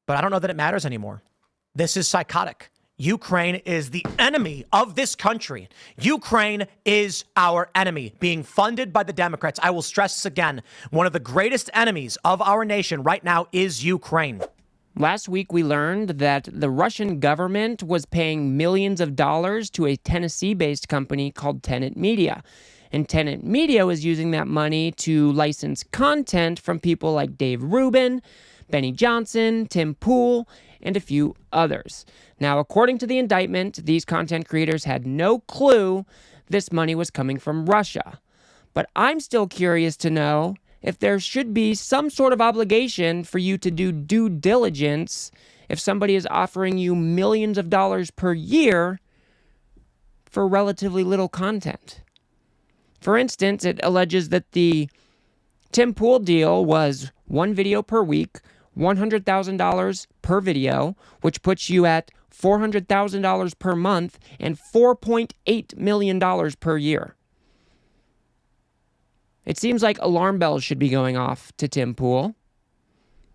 But I don't know that it matters anymore. This is psychotic. Ukraine is the enemy of this country. Ukraine is our enemy, being funded by the Democrats. I will stress this again. One of the greatest enemies of our nation right now is Ukraine. Last week, we learned that the Russian government was paying millions of dollars to a Tennessee-based company called Tenet Media. And Tenet Media was using that money to license content from people like Dave Rubin, Benny Johnson, Tim Pool, and a few others. Now, according to the indictment, these content creators had no clue this money was coming from Russia. But I'm still curious to know if there should be some sort of obligation for you to do due diligence if somebody is offering you millions of dollars per year for relatively little content. For instance, it alleges that the Tim Pool deal was one video per week, $100,000 per video, which puts you at $400,000 per month and $4.8 million per year. It seems like alarm bells should be going off to Tim Pool,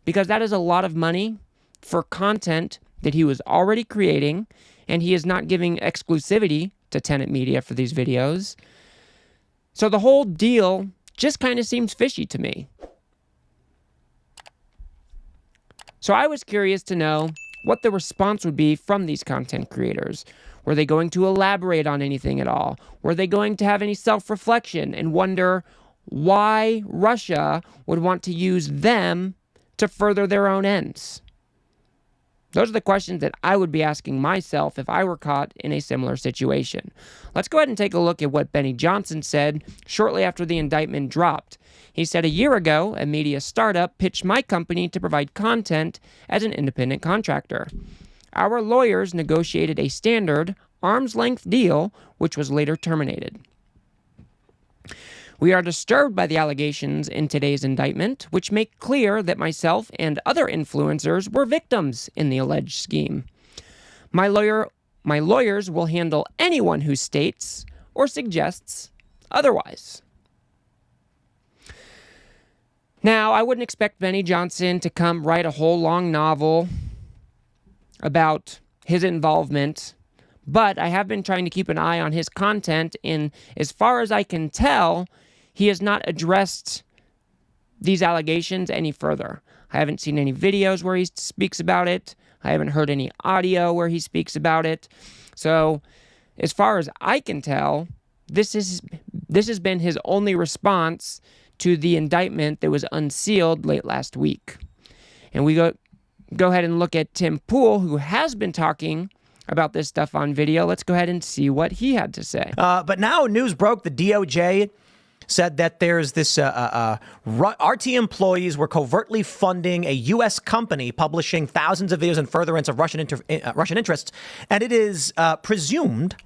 because that is a lot of money for content that he was already creating, and he is not giving exclusivity to Tenet Media for these videos. So the whole deal just kind of seems fishy to me. So I was curious to know what the response would be from these content creators. Were they going to elaborate on anything at all? Were they going to have any self-reflection and wonder why Russia would want to use them to further their own ends? Those are the questions that I would be asking myself if I were caught in a similar situation. Let's go ahead and take a look at what Benny Johnson said shortly after the indictment dropped. He said, "A year ago, a media startup pitched my company to provide content as an independent contractor. Our lawyers negotiated a standard arm's-length deal, which was later terminated. We are disturbed by the allegations in today's indictment, which make clear that myself and other influencers were victims in the alleged scheme. My lawyers will handle anyone who states or suggests otherwise." Now, I wouldn't expect Benny Johnson to come write a whole long novel about his involvement, but I have been trying to keep an eye on his content, and as far as I can tell, he has not addressed these allegations any further. I haven't seen any videos where he speaks about it. I haven't heard any audio where he speaks about it. So, as far as I can tell, this has been his only response to the indictment that was unsealed late last week. And we go ahead and look at Tim Pool, who has been talking about this stuff on video. Let's go ahead and see what he had to say. But now news broke. The DOJ said that there's this RT employees were covertly funding a U.S. company publishing thousands of videos in furtherance of Russian interests. And it is presumed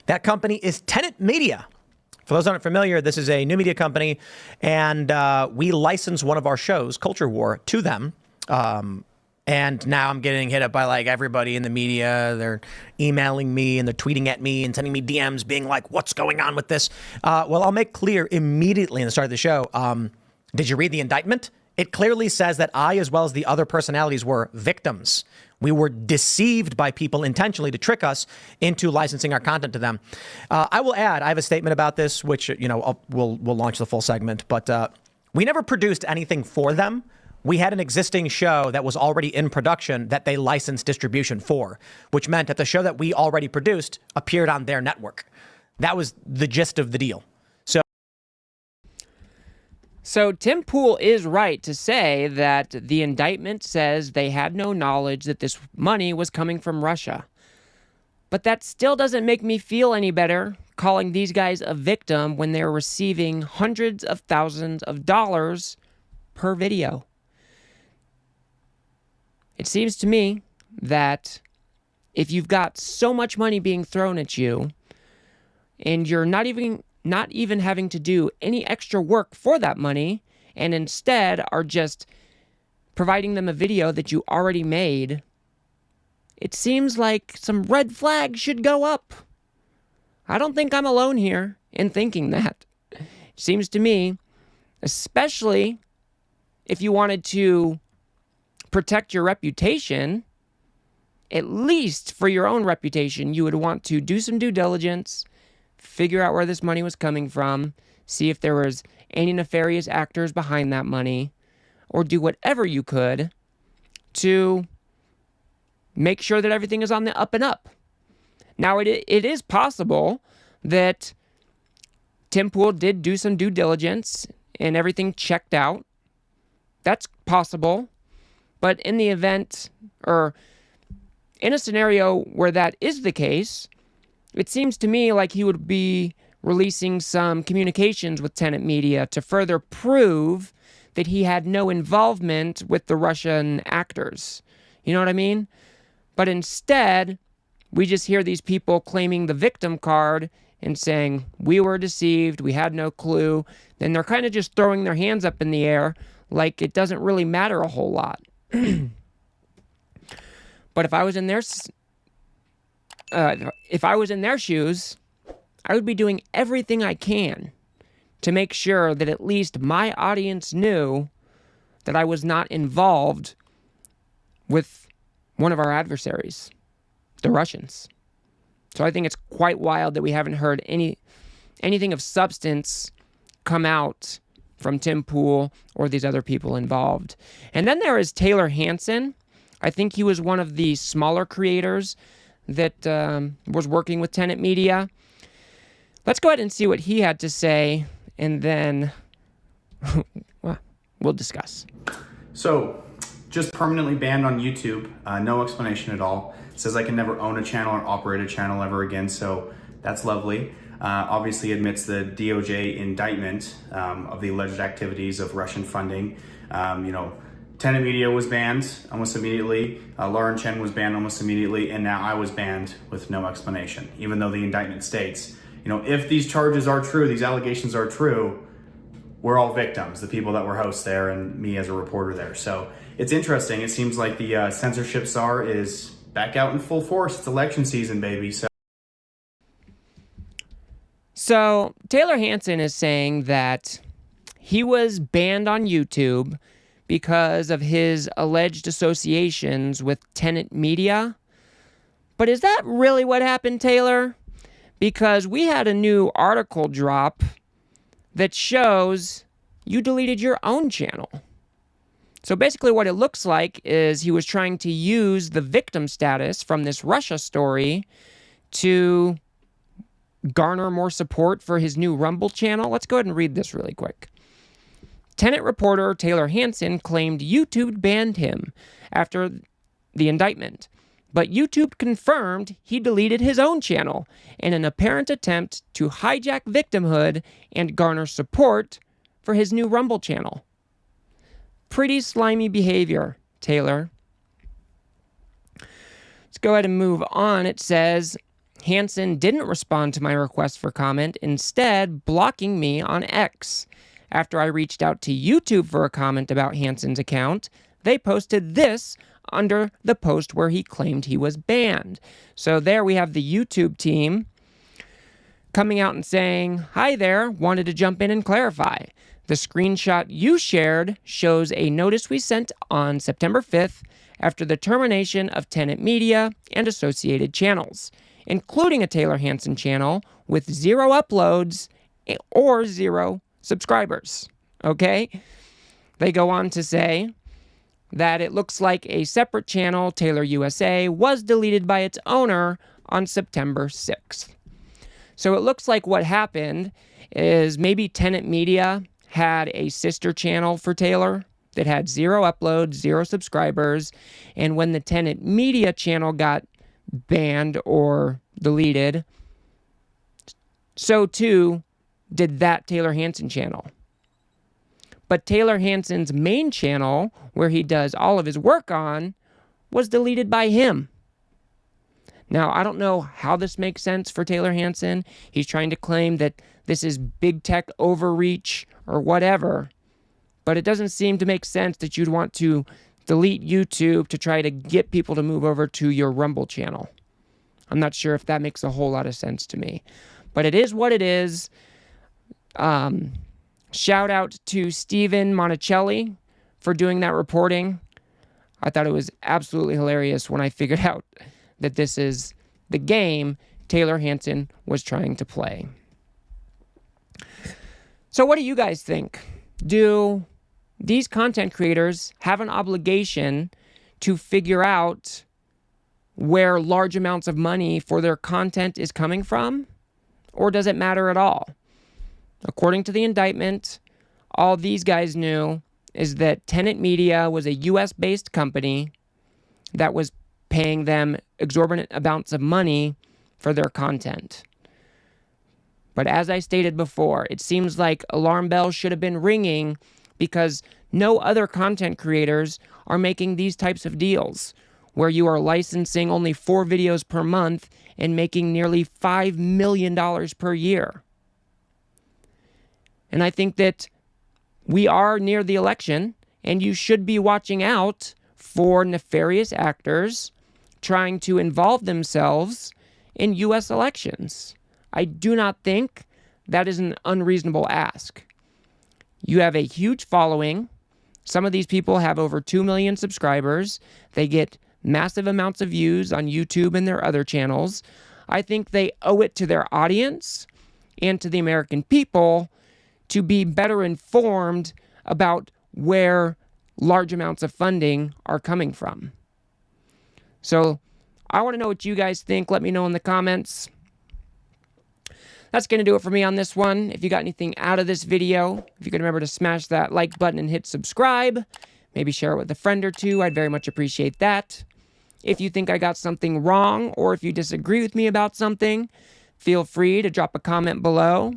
that company is Tenet Media. For those aren't familiar, this is a new media company, and we license one of our shows, Culture War, to them. And now I'm getting hit up by like everybody in the media. They're emailing me and they're tweeting at me and sending me DMs being like, what's going on with this? Well, I'll make clear immediately in the start of the show. Did you read the indictment? It clearly says that I, as well as the other personalities, were victims. We were deceived by people intentionally to trick us into licensing our content to them. I will add, I have a statement about this, which, we'll launch the full segment, but we never produced anything for them. We had an existing show that was already in production that they licensed distribution for, which meant that the show that we already produced appeared on their network. That was the gist of the deal. So Tim Pool is right to say that the indictment says they had no knowledge that this money was coming from Russia. But that still doesn't make me feel any better calling these guys a victim when they're receiving hundreds of thousands of dollars per video. It seems to me that if you've got so much money being thrown at you and you're not even having to do any extra work for that money, and instead are just providing them a video that you already made, it seems like some red flags should go up. I don't think I'm alone here in thinking that. It seems to me, especially if you wanted to protect your reputation, at least for your own reputation, you would want to do some due diligence, figure out where this money was coming from, see if there was any nefarious actors behind that money, or do whatever you could to make sure that everything is on the up and up. Now, it is possible that Tim Pool did do some due diligence and everything checked out. That's possible. But in the event, or in a scenario where that is the case, it seems to me like he would be releasing some communications with Tenet Media to further prove that he had no involvement with the Russian actors. You know what I mean? But instead, we just hear these people claiming the victim card and saying, we were deceived, we had no clue. Then they're kind of just throwing their hands up in the air like it doesn't really matter a whole lot. But if I was in their shoes, I would be doing everything I can to make sure that at least my audience knew that I was not involved with one of our adversaries, the Russians. So I think it's quite wild that we haven't heard anything of substance come out from Tim Pool or these other people involved. And then there is Tayler Hansen. I think he was one of the smaller creators that was working with Tenet Media. Let's go ahead and see what he had to say, and then we'll discuss. So, just permanently banned on YouTube, no explanation at all. It says I can never own a channel or operate a channel ever again, so that's lovely. Obviously admits the DOJ indictment of the alleged activities of Russian funding. Tenet Media was banned almost immediately, Lauren Chen was banned almost immediately, and now I was banned with no explanation, even though the indictment states, if these charges are true, these allegations are true, we're all victims, the people that were hosts there and me as a reporter there. So it's interesting. It seems like the censorship czar is back out in full force. It's election season, baby. So Tayler Hansen is saying that he was banned on YouTube because of his alleged associations with Tenet Media. But is that really what happened, Taylor? Because we had a new article drop that shows you deleted your own channel. So basically what it looks like is he was trying to use the victim status from this Russia story to garner more support for his new Rumble channel. Let's go ahead and read this really quick. Tenet reporter Tayler Hansen claimed YouTube banned him after the indictment, but YouTube confirmed he deleted his own channel in an apparent attempt to hijack victimhood and garner support for his new Rumble channel. Pretty slimy behavior, Taylor. Let's go ahead and move on. It says, Hansen didn't respond to my request for comment, instead blocking me on X. After I reached out to YouTube for a comment about Hansen's account, they posted this under the post where he claimed he was banned. So there we have the YouTube team coming out and saying, hi there, wanted to jump in and clarify. The screenshot you shared shows a notice we sent on September 5th after the termination of Tenet Media and associated channels, including a Tayler Hansen channel with 0 uploads or 0 subscribers. Okay? They go on to say that it looks like a separate channel, Tayler USA, was deleted by its owner on September 6th. So it looks like what happened is maybe Tenet Media had a sister channel for Tayler that had 0 uploads, 0 subscribers, and when the Tenet Media channel got banned or deleted, so too did that Tayler Hansen channel. But Tayler Hansen's main channel, where he does all of his work on, was deleted by him. Now, I don't know how this makes sense for Tayler Hansen. He's trying to claim that this is big tech overreach or whatever, but it doesn't seem to make sense that you'd want to delete YouTube to try to get people to move over to your Rumble channel. I'm not sure if that makes a whole lot of sense to me, but it is what it is. Shout out to Steven Monticelli for doing that reporting. I thought it was absolutely hilarious when I figured out that this is the game Taylor Hansen was trying to play. So what do you guys think? Do these content creators have an obligation to figure out where large amounts of money for their content is coming from? Or does it matter at all? According to the indictment, all these guys knew is that Tenet Media was a US-based company that was paying them exorbitant amounts of money for their content. But as I stated before, it seems like alarm bells should have been ringing because no other content creators are making these types of deals where you are licensing only 4 videos per month and making nearly $5 million per year. And I think that we are near the election, and you should be watching out for nefarious actors trying to involve themselves in U.S. elections. I do not think that is an unreasonable ask. You have a huge following. Some of these people have over 2 million subscribers. They get massive amounts of views on YouTube and their other channels. I think they owe it to their audience and to the American people to be better informed about where large amounts of funding are coming from. So I want to know what you guys think. Let me know in the comments. That's going to do it for me on this one. If you got anything out of this video, if you could remember to smash that like button and hit subscribe, maybe share it with a friend or two, I'd very much appreciate that. If you think I got something wrong, or if you disagree with me about something, feel free to drop a comment below.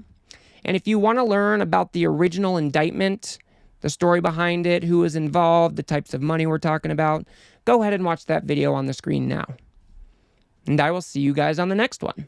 And if you want to learn about the original indictment, the story behind it, who was involved, the types of money we're talking about, go ahead and watch that video on the screen now. And I will see you guys on the next one.